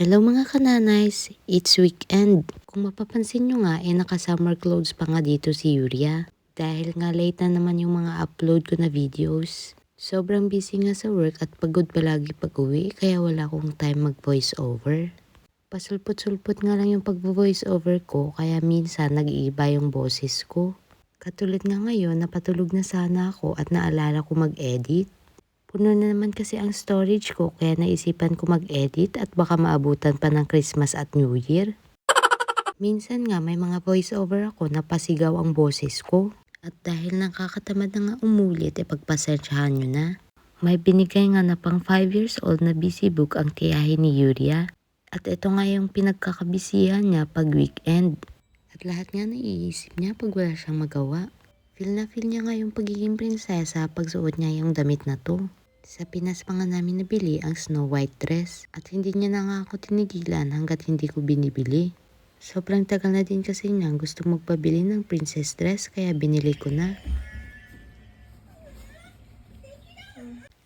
Hello mga kananays, it's weekend. Kung mapapansin nyo nga, naka-summer clothes pa nga dito si Yuria. Dahil nga late na naman yung mga upload ko na videos. Sobrang busy nga sa work at pagod palagi pag uwi, kaya wala akong time mag voice over. Pasulpot-sulpot nga lang yung pag-voice over ko, kaya minsan nag-iiba yung boses ko. Katulad nga ngayon, napatulog na sana ako at naalala ko mag-edit. Puno na naman kasi ang storage ko kaya naisipan ko mag-edit at baka maabutan pa ng Christmas at New Year. Minsan nga may mga voice over ako na pasigaw ang boses ko. At dahil nakakatamad na nga umulit, pagpasensyahan nyo na. May binigay nga na pang 5 years old na busy book ang tiyahin ni Yuria. At ito nga yung pinagkakabisihan niya pag weekend. At lahat nga naiisip niya pag wala siyang magawa. Feel niya nga yung pagiging prinsesa pag suot niya yung damit na to. Sa Pinas pa nga namin nabili ang Snow White dress at hindi niya na nga ako tinigilan hanggat hindi ko binibili. Sobrang tagal na din kasi niya gusto magpabili ng princess dress kaya binili ko na.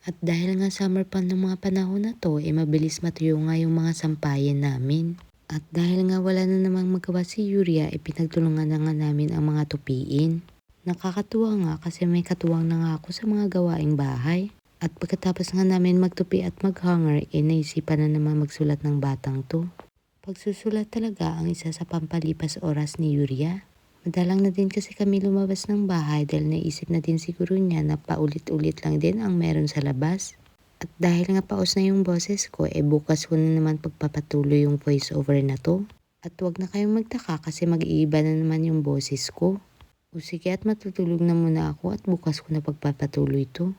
At dahil nga summer pa ng mga panahon na to, mabilis matuyo nga yung mga sampayan namin. At dahil nga wala na namang magawa si Yuria, pinagtulungan na nga namin ang mga tupiin. Nakakatuwa nga kasi may katuwang na nga ako sa mga gawaing bahay. At pagkatapos nga namin magtupi at maghanger, naisipan na naman magsulat ng batang to. Pagsusulat talaga ang isa sa pampalipas oras ni Yuria. Madalang na din kasi kami lumabas ng bahay dahil naisip na din siguro niya na paulit-ulit lang din ang meron sa labas. At dahil nga paus na yung boses ko, bukas ko na naman pagpapatuloy yung voice over na to. At wag na kayong magtaka kasi mag-iiba na naman yung boses ko. O sige at matutulog na muna ako at bukas ko na pagpapatuloy to.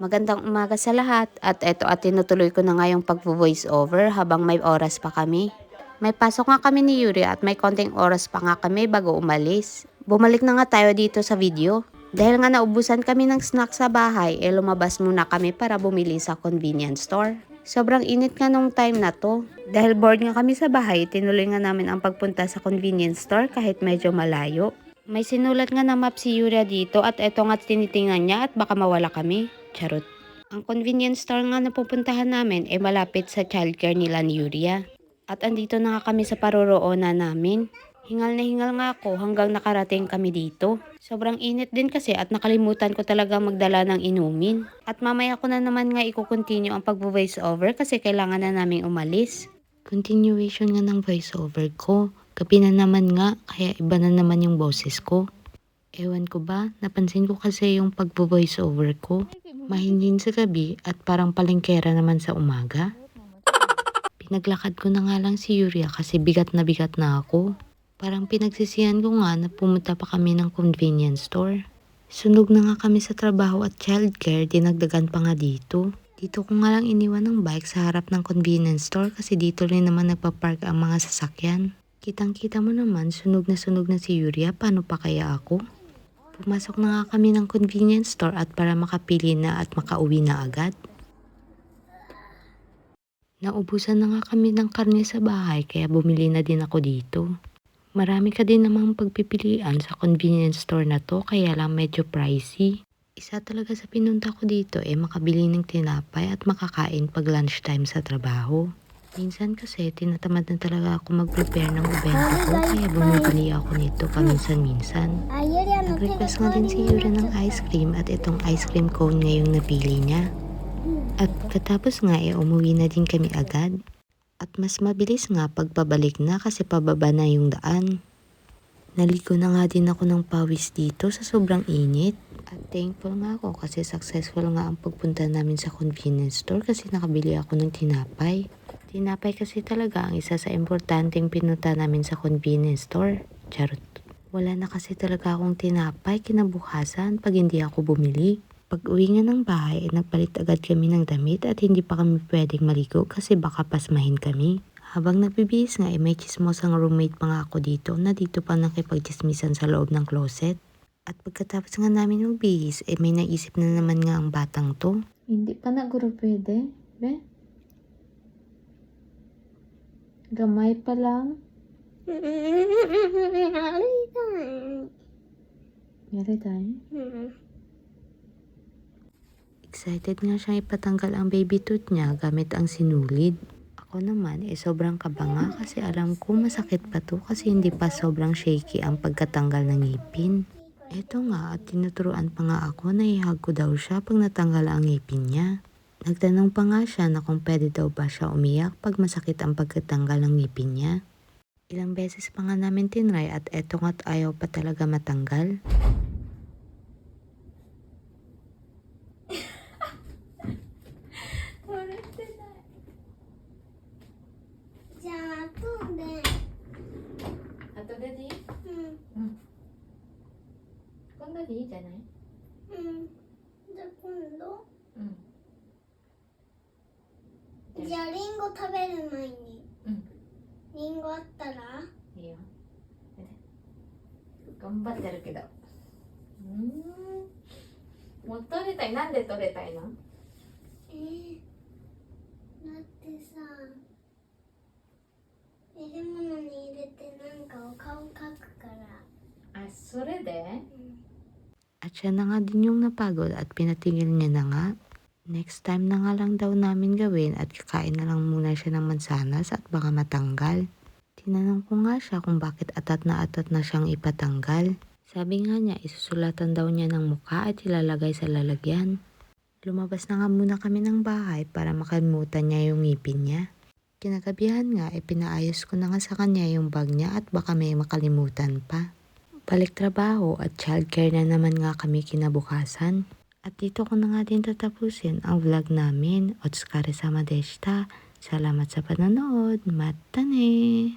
Magandang umaga sa lahat at eto at tinutuloy ko na nga yung pag-voice over habang may oras pa kami. May pasok nga kami ni Yuri at may konting oras pa nga kami bago umalis. Bumalik na nga tayo dito sa video. Dahil nga naubusan kami ng snack sa bahay, lumabas muna kami para bumili sa convenience store. Sobrang init nga nung time na to. Dahil bored nga kami sa bahay, tinuloy nga namin ang pagpunta sa convenience store kahit medyo malayo. May sinulat nga na map si Yuria dito at eto nga tinitingnan niya at baka mawala kami. Charot. Ang convenience store nga na pupuntahan namin malapit sa childcare nila ni Yuria. At andito na nga kami sa paroroonan namin. Hingal na hingal nga ako hanggang nakarating kami dito. Sobrang init din kasi at nakalimutan ko talaga magdala ng inumin. At mamaya ko na naman nga i-continue ang pag-voice over kasi kailangan na naming umalis. Continuation nga ng voice over ko. Gabi na naman nga kaya iba na naman yung boses ko. Ewan ko ba, napansin ko kasi yung pag-voice over ko. Mahinhin sa gabi at parang palengkera naman sa umaga. Pinaglakad ko na nga lang si Yuria kasi bigat na ako. Parang pinagsisihan ko nga na pumunta pa kami ng convenience store. Sunog na nga kami sa trabaho at childcare, dinagdagan pa nga dito. Dito ko nga lang iniwan ng bike sa harap ng convenience store kasi dito rin naman nagpa-park ang mga sasakyan. Kitang-kita mo naman, sunog na si Yuria, paano pa kaya ako? Pumasok na nga kami ng convenience store at para makapili na at makauwi na agad. Naubusan na nga kami ng karne sa bahay kaya bumili na din ako dito. Marami ka din namang pagpipilian sa convenience store na to kaya lang medyo pricey. Isa talaga sa pinunta ko dito makabili ng tinapay at makakain pag lunchtime sa trabaho. Minsan kasi tinatamad na talaga ako mag-prepare ng benta ko kaya bumibili ako nito paminsan-minsan. Nag-request nga din si Yura ng ice cream at itong ice cream cone ngayong napili niya. At katapos nga umuwi na din kami agad. At mas mabilis nga pagpabalik na kasi pababa na yung daan. Naligo na nga din ako ng pawis dito sa sobrang init. At thankful nga ako kasi successful nga ang pagpunta namin sa convenience store kasi nakabili ako ng tinapay. Tinapay kasi talaga ang isa sa importanteng pinunta namin sa convenience store. Charot. Wala na kasi talaga akong tinapay kinabukasan pag hindi ako bumili. Pag uwi nga ng bahay, nagpalit agad kami ng damit at hindi pa kami pwedeng maligo kasi baka pasmahin kami. Habang nagbibihis nga may chismosang roommate pa nga ako dito na dito pa nakipagchismisan sa loob ng closet. At pagkatapos nga namin magbihis, may naisip na naman nga ang batang to. Hindi pa na guro pwede, be? Gamay pa lang. Yari tayo. Excited nga siyang ipatanggal ang baby tooth niya gamit ang sinulid. Ako naman sobrang kaba nga kasi alam ko masakit pa to kasi hindi pa sobrang shaky ang pagkatanggal ng ngipin. Eto nga at tinuturuan pa nga ako na ihag ko daw siya pag natanggal ang ngipin niya. Nagtanong pa nga siya na kung pwede daw ba siya umiyak pag masakit ang pagkatanggal ng ngipin niya. Ilang beses pa nga namin tinry at eto nga't ayaw pa talaga matanggal.じゃあリンゴ食べる前に、リンゴあったらいいよ。頑張ってるけど。もう取れたい。なんで取れたいの？だってさ、入れ物に入れてなんかお顔描くから。あ、それで？うん。 At siya na nga din yung napagod at pinatigil niya na nga. Next time na nga lang daw namin gawin at kakain na lang muna siya ng mansanas at baka matanggal. Tinanong ko nga siya kung bakit atat na siyang ipatanggal. Sabi nga niya isusulatan daw niya ng mukha at ilalagay sa lalagyan. Lumabas na nga muna kami ng bahay para makalimutan niya yung ngipin niya. Kinagabihan nga pinaayos ko na nga sa kanya yung bag niya at baka may makalimutan pa. Balik trabaho at childcare na naman nga kami kinabukasan. At dito ko na nga din tatapusin ang vlog namin. Otsukaresama deshita. Salamat sa panonood. Mata ne!